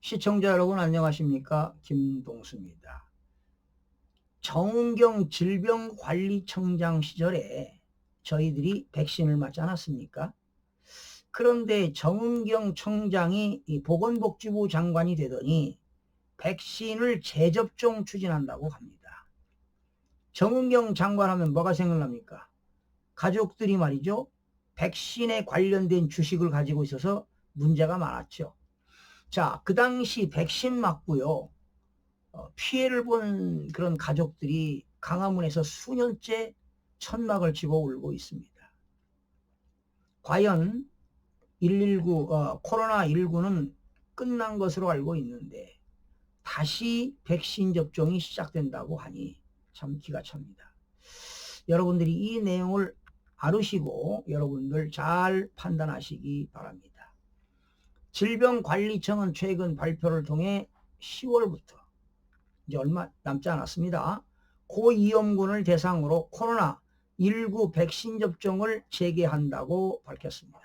시청자 여러분 안녕하십니까? 김동수입니다. 정은경 질병관리청장 시절에 저희들이 백신을 맞지 않았습니까? 그런데 정은경 청장이 보건복지부 장관이 되더니 백신을 재접종 추진한다고 합니다. 정은경 장관 하면 뭐가 생각납니까? 가족들이 말이죠. 백신에 관련된 주식을 가지고 있어서 문제가 많았죠. 자, 그 당시 백신 맞고요. 피해를 본 그런 가족들이 강화문에서 수년째 천막을 치고 울고 있습니다. 과연 코로나19는 끝난 것으로 알고 있는데 다시 백신 접종이 시작된다고 하니 참 기가 찹니다. 여러분들이 이 내용을 알으시고 여러분들 잘 판단하시기 바랍니다. 질병관리청은 최근 발표를 통해 10월부터 이제 얼마 남지 않았습니다. 고위험군을 대상으로 코로나19 백신 접종을 재개한다고 밝혔습니다.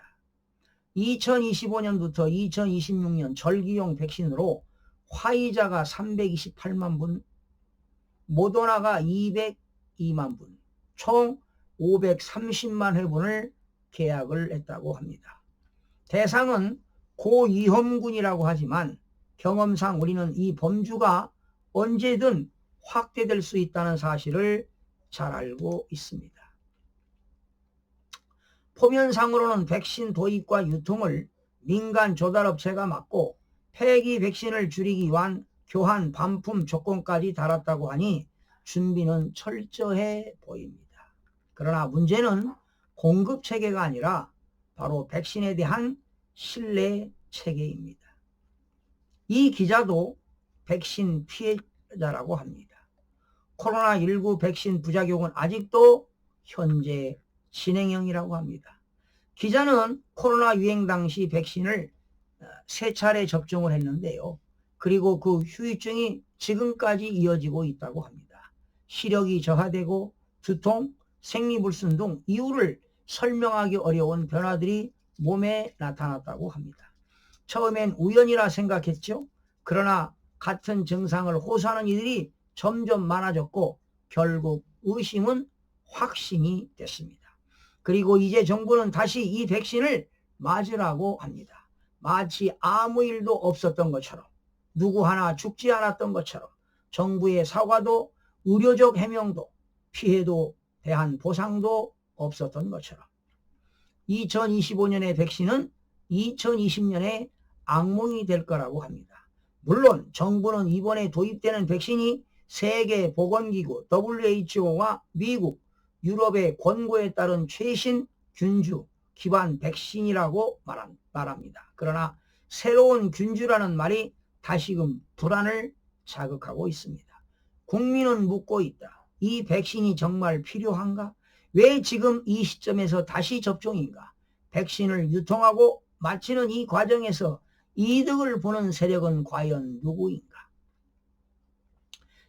2025년부터 2026년 절기용 백신으로 화이자가 328만 분, 모더나가 202만 분, 총 530만 회분을 계약을 했다고 합니다. 대상은 고위험군이라고 하지만 경험상 우리는 이 범주가 언제든 확대될 수 있다는 사실을 잘 알고 있습니다. 표면상으로는 백신 도입과 유통을 민간 조달업체가 맡고 폐기 백신을 줄이기 위한 교환 반품 조건까지 달았다고 하니 준비는 철저해 보입니다. 그러나 문제는 공급 체계가 아니라 바로 백신에 대한 신뢰 체계입니다. 이 기자도 백신 피해자라고 합니다. 코로나19 백신 부작용은 아직도 현재 진행형이라고 합니다. 기자는 코로나 유행 당시 백신을 3차례 접종을 했는데요. 그리고 그 후유증이 지금까지 이어지고 있다고 합니다. 시력이 저하되고 두통, 생리불순 등 이유를 설명하기 어려운 변화들이 몸에 나타났다고 합니다. 처음엔 우연이라 생각했죠. 그러나 같은 증상을 호소하는 이들이 점점 많아졌고 결국 의심은 확신이 됐습니다. 그리고 이제 정부는 다시 이 백신을 맞으라고 합니다. 마치 아무 일도 없었던 것처럼, 누구 하나 죽지 않았던 것처럼, 정부의 사과도 의료적 해명도 피해도 대한 보상도 없었던 것처럼 2025년의 백신은 2020년에 악몽이 될 거라고 합니다. 물론 정부는 이번에 도입되는 백신이 세계보건기구 WHO와 미국, 유럽의 권고에 따른 최신 균주 기반 백신이라고 말합니다. 그러나 새로운 균주라는 말이 다시금 불안을 자극하고 있습니다. 국민은 묻고 있다. 이 백신이 정말 필요한가? 왜 지금 이 시점에서 다시 접종인가? 백신을 유통하고 마치는 이 과정에서 이득을 보는 세력은 과연 누구인가?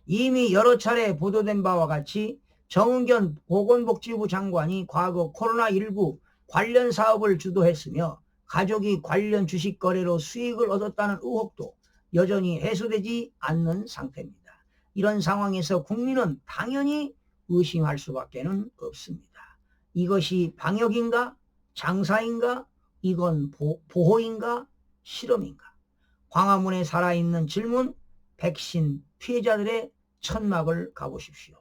이미 여러 차례 보도된 바와 같이 정은경 보건복지부 장관이 과거 코로나19 관련 사업을 주도했으며 가족이 관련 주식 거래로 수익을 얻었다는 의혹도 여전히 해소되지 않는 상태입니다. 이런 상황에서 국민은 당연히 의심할 수밖에 없습니다. 이것이 방역인가? 장사인가? 이건 보호인가? 실험인가? 광화문에 살아있는 질문, 백신 피해자들의 천막을 가보십시오.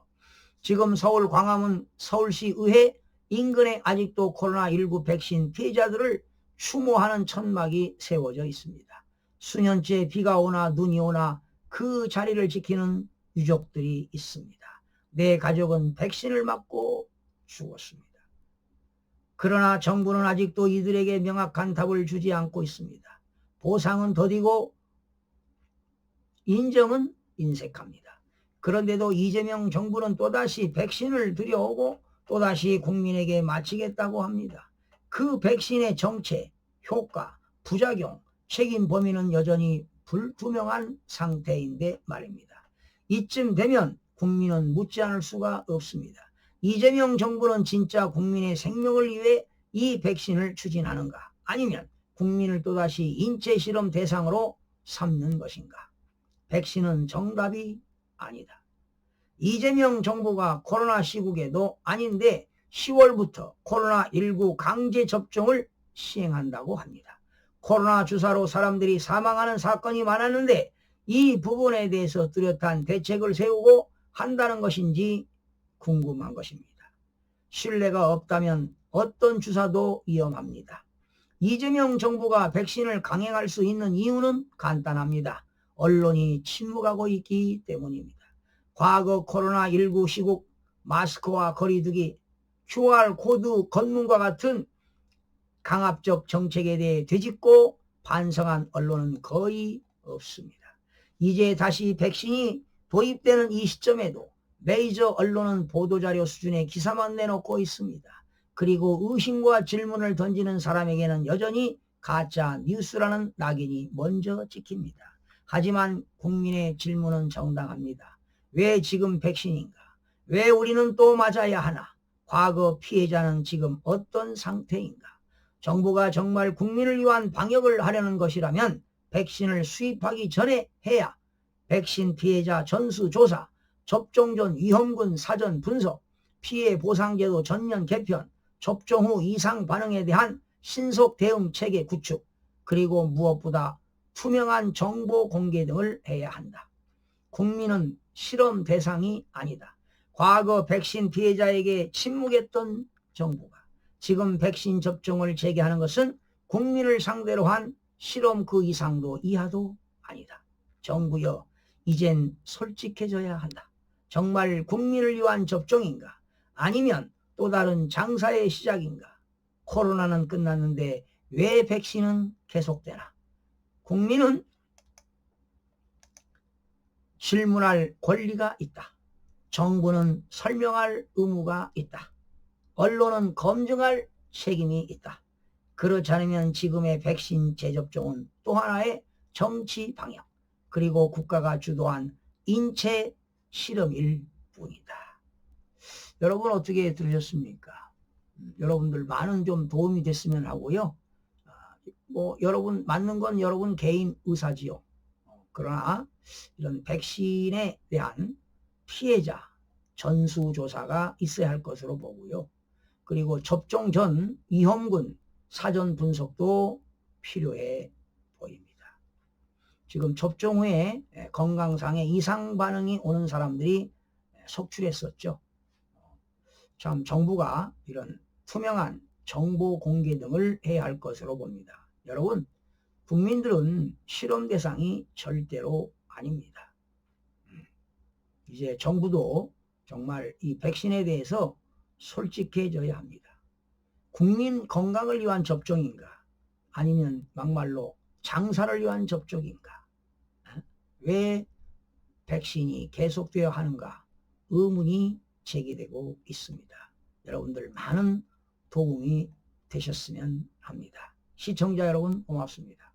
지금 서울 광화문 서울시의회 인근에 아직도 코로나19 백신 피해자들을 추모하는 천막이 세워져 있습니다. 수년째 비가 오나 눈이 오나 그 자리를 지키는 유족들이 있습니다. 내 가족은 백신을 맞고 죽었습니다. 그러나 정부는 아직도 이들에게 명확한 답을 주지 않고 있습니다. 보상은 더디고 인정은 인색합니다. 그런데도 이재명 정부는 또다시 백신을 들여오고 또다시 국민에게 맞히겠다고 합니다. 그 백신의 정체, 효과, 부작용, 책임 범위는 여전히 불투명한 상태인데 말입니다. 이쯤 되면 국민은 묻지 않을 수가 없습니다. 이재명 정부는 진짜 국민의 생명을 위해 이 백신을 추진하는가? 아니면 국민을 또다시 인체실험 대상으로 삼는 것인가? 백신은 정답이 아니다. 이재명 정부가 코로나 시국에도 아닌데 10월부터 코로나19 강제 접종을 시행한다고 합니다. 코로나 주사로 사람들이 사망하는 사건이 많았는데 이 부분에 대해서 뚜렷한 대책을 세우고 한다는 것인지 궁금한 것입니다. 신뢰가 없다면 어떤 주사도 위험합니다. 이재명 정부가 백신을 강행할 수 있는 이유는 간단합니다. 언론이 침묵하고 있기 때문입니다. 과거 코로나19 시국 마스크와 거리두기, QR코드 검문과 같은 강압적 정책에 대해 되짚고 반성한 언론은 거의 없습니다. 이제 다시 백신이 도입되는 이 시점에도 메이저 언론은 보도자료 수준의 기사만 내놓고 있습니다. 그리고 의심과 질문을 던지는 사람에게는 여전히 가짜 뉴스라는 낙인이 먼저 찍힙니다. 하지만 국민의 질문은 정당합니다. 왜 지금 백신인가? 왜 우리는 또 맞아야 하나? 과거 피해자는 지금 어떤 상태인가? 정부가 정말 국민을 위한 방역을 하려는 것이라면 백신을 수입하기 전에 해야 백신 피해자 전수조사, 접종 전 위험군 사전 분석, 피해 보상제도 전면 개편, 접종 후 이상 반응에 대한 신속 대응 체계 구축, 그리고 무엇보다 투명한 정보 공개 등을 해야 한다. 국민은 실험 대상이 아니다. 과거 백신 피해자에게 침묵했던 정부가 지금 백신 접종을 재개하는 것은 국민을 상대로 한 실험 그 이상도 이하도 아니다. 정부여, 이젠 솔직해져야 한다. 정말 국민을 위한 접종인가? 아니면 또 다른 장사의 시작인가? 코로나는 끝났는데 왜 백신은 계속되나? 국민은 질문할 권리가 있다. 정부는 설명할 의무가 있다. 언론은 검증할 책임이 있다. 그렇지 않으면 지금의 백신 재접종은 또 하나의 정치 방역, 그리고 국가가 주도한 인체 실험일 뿐이다. 여러분 어떻게 들으셨습니까? 여러분들 많은 좀 도움이 됐으면 하고요. 여러분 맞는 건 여러분 개인 의사지요. 그러나 이런 백신에 대한 피해자 전수조사가 있어야 할 것으로 보고요. 그리고 접종 전 위험군 사전 분석도 필요해 보입니다. 지금 접종 후에 건강상의 이상 반응이 오는 사람들이 속출했었죠. 참 정부가 이런 투명한 정보 공개 등을 해야 할 것으로 봅니다. 여러분, 국민들은 실험 대상이 절대로 아닙니다. 이제 정부도 정말 이 백신에 대해서 솔직해져야 합니다. 국민 건강을 위한 접종인가? 아니면 막말로 장사를 위한 접종인가? 왜 백신이 계속되어야 하는가? 의문이 제기되고 있습니다. 여러분들 많은 도움이 되셨으면 합니다. 시청자 여러분 고맙습니다.